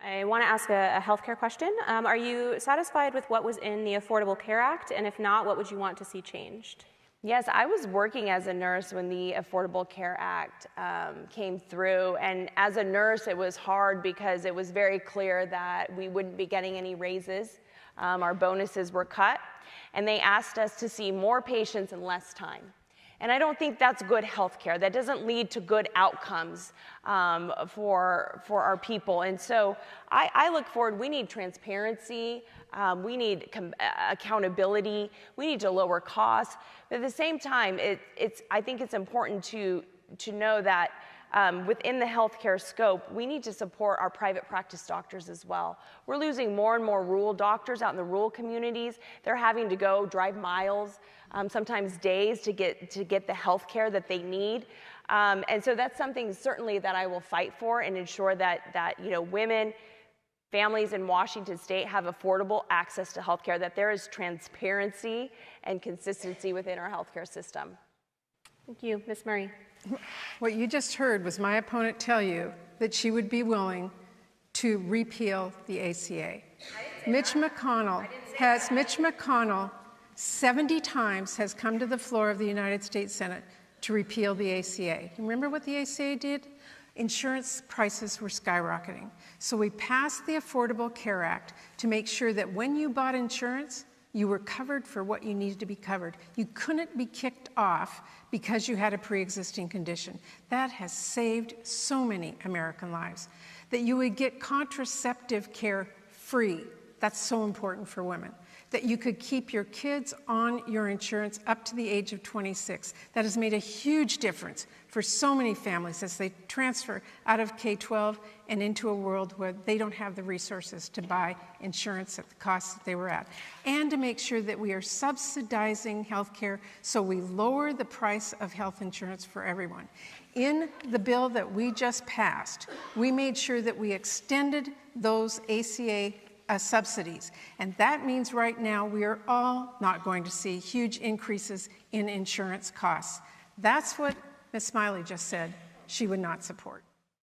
I want to ask a healthcare question. Are you satisfied with what was in the Affordable Care Act? And if not, what would you want to see changed? Yes, I was working as a nurse when the Affordable Care Act came through, and as a nurse it was hard because it was very clear that we wouldn't be getting any raises. Our bonuses were cut, and they asked us to see more patients in less time. And I don't think that's good health care. That doesn't lead to good outcomes for our people. And so I look forward. We need transparency. We need accountability. We need to lower costs. But at the same time, I think it's important to know that within the healthcare scope, we need to support our private practice doctors as well. We're losing more and more rural doctors out in the rural communities. They're having to go drive miles, sometimes days, to get the healthcare that they need. And so that's something certainly that I will fight for and ensure that women, families in Washington State have affordable access to healthcare, that there is transparency and consistency within our healthcare system. Thank you. Ms. Murray. What you just heard was my opponent tell you that she would be willing to repeal the ACA. Mitch McConnell 70 times has come to the floor of the United States Senate to repeal the ACA. Remember what the ACA did? Insurance prices were skyrocketing. So we passed the Affordable Care Act to make sure that when you bought insurance, you were covered for what you needed to be covered. You couldn't be kicked off because you had a pre-existing condition. That has saved so many American lives. That you would get contraceptive care free. That's so important for women. That you could keep your kids on your insurance up to the age of 26. That has made a huge difference for so many families as they transfer out of K-12 and into a world where they don't have the resources to buy insurance at the cost that they were at. And to make sure that we are subsidizing health care so we lower the price of health insurance for everyone. In the bill that we just passed, we made sure that we extended those ACA subsidies. And that means right now we are all not going to see huge increases in insurance costs. That's what Ms. Smiley just said she would not support.